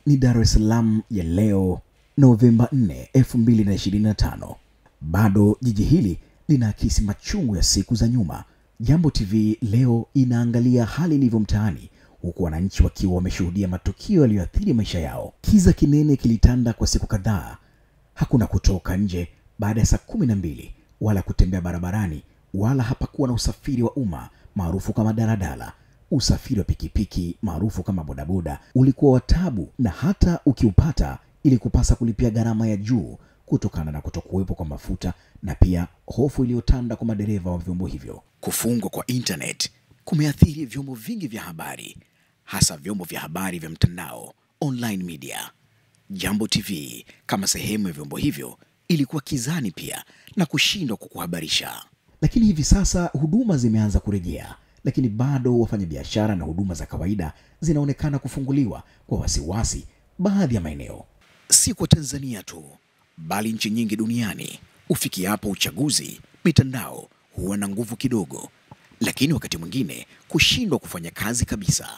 ni Dar es Salaam ya leo Novemba 4, 2025. Bado jiji hili linaakisi machungu ya siku za nyuma. Jambo TV leo inaangalia hali ilivyo mtaani, huku wananchi wakiwa wameshuhudia matukio yaliyoathiri maisha yao. Kiza kinene kilitanda kwa siku kadhaa. Hakuna kutoka nje baada ya saa 12, wala kutembea barabarani, wala hapakuwa na usafiri wa umma maarufu kama daladala. Usafiri wa pikipiki maarufu kama bodaboda ulikuwa wa taabu, na hata ukiupata ili kupasa kulipia gharama ya juu kutokana na kutokuwepo kwa mafuta, na pia hofu iliyotanda kwa madereva wa vyombo hivyo. Kufungwa kwa internet kumeathiri vyombo vingi vya habari, hasa vyombo vya habari vya mtandao, online media. Jambo TV kama sehemu ya vyombo hivyo ilikuwa kizani pia na kushindwa kukuhabarisha. Lakini hivi sasa huduma zimeanza kurejea, lakini bado wafanyabiashara na huduma za kawaida zinaonekana kufunguliwa kwa wasiwasi baadhi ya maeneo. Si kwa Tanzania tu, bali nchi nyingi duniani. Ufikiapo uchaguzi, mitandao huwa na nguvu kidogo, lakini wakati mwingine kushindwa kufanya kazi kabisa.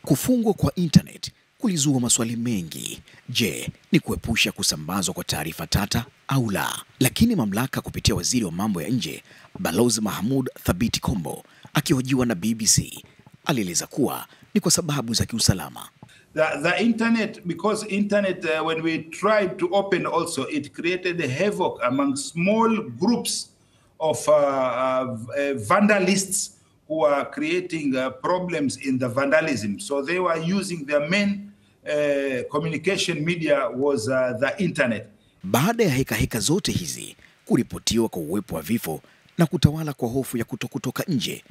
Kufungwa kwa internet kulizua maswali mengi. Je, ni kuepusha kusambazwa kwa taarifa tata au la? Lakini mamlaka kupitia waziri wa mambo ya nje Balozi Mahmoud Thabiti Kombo akihojiwa na BBC alieleza kuwa ni kwa sababu za kiusalama. The internet, because internet when we tried to open also, it created a havoc among small groups of vandalists who are creating problems in the vandalism. So they were using their main communication media was the internet. Baada ya heka zote hizi, kuripotiwa kwa uwepo wa vifo na kutawala kwa hofu ya kutoka nje,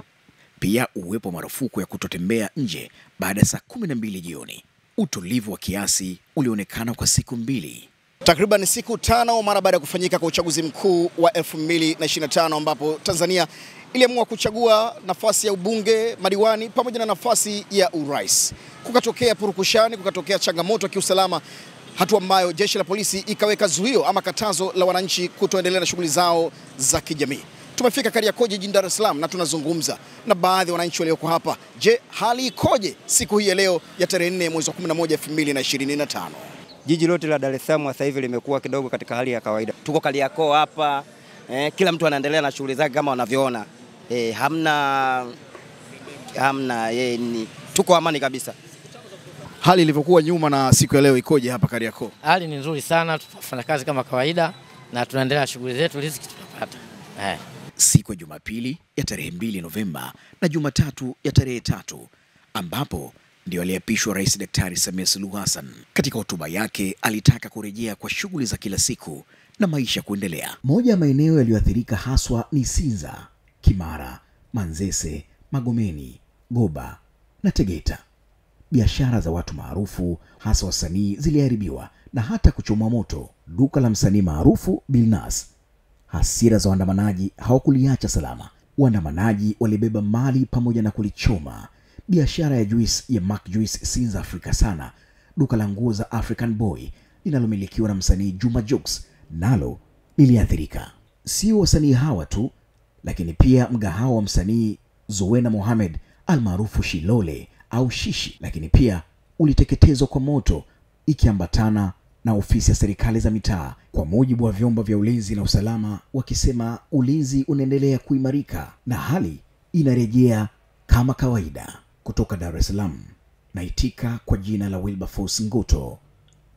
pia uwepo marufuku ya kutotembea nje baada ya saa 12 jioni. Utulivu wa kiasi ulionekana kwa siku 2. Takriban siku 5 mara baada ya kufanyika kwa uchaguzi mkuu wa 2025, ambapo Tanzania iliamua kuchagua nafasi ya ubunge, madiwani pamoja na nafasi ya urais. Kukatokea purukushani, kukatokea changamoto ya kiusalama, hatua ambayo jeshi la polisi ikaweka zuio ama katazo la wananchi kutoendelea na shughuli zao za kijamii. Tumefika Kariakoo jijini Dar es Salaam na tunazungumza na baadhi ya wananchi walioko hapa. Je, hali ikoje siku hii ya leo ya tarehe 4 mwezi wa 11 2025? Jiji lote la Dar es Salaam sasa hivi limekuwa kidogo katika hali ya kawaida. Tuko Kariakoo hapa, kila mtu anaendelea na shughuli zake kama wanavyoona. Hamna tuko amani kabisa. Hali ilivyokuwa nyuma na siku ya leo ikoje hapa Kariakoo? Hali ni nzuri sana, tunafanya kazi kama kawaida na tunaendelea shughuli zetu, riziki tunapata. Siku ya Jumapili ya tarehe 2 Novemba na Jumatatu ya tarehe 3, ambapo ndio aliapishwa Rais Daktari Samia Suluhu Hassan. Katika hotuba yake alitaka kurejea kwa shughuli za kila siku na maisha kuendelea. Moja ya maeneo yaliyoathirika haswa ni Sinza, Kimara, Manzese, Magomeni, Goba na Tegeta. Biashara za watu maarufu hasa wasanii ziliharibiwa na hata kuchomwa moto duka la msanii maarufu Billnass. Hasira za waandamanaji hawakuliacha salama. Waandamanaji walibeba mali pamoja na kulichoma. Biashara ya juice ya Mark Juice Sinza Afrika Sana, duka la nguo za African Boy linalomilikiwa na msanii Juma Jux, nalo liliathirika. Sio wasanii hawa tu, lakini pia mgahawa wa msanii Zowena Mohamed almaarufu Shilole au Shishi, lakini pia uliteketezwa kwa moto, ikiambatana na ofisi ya serikali za mitaa, kwa mujibu wa vyombo vya ulinzi na usalama, wakisema ulinzi unaendelea kuimarika na hali inarejea kama kawaida. Kutoka Dar es Salaam, naitika kwa jina la Wilberforce Ngoto,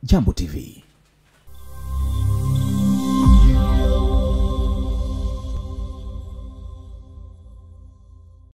Jambo TV.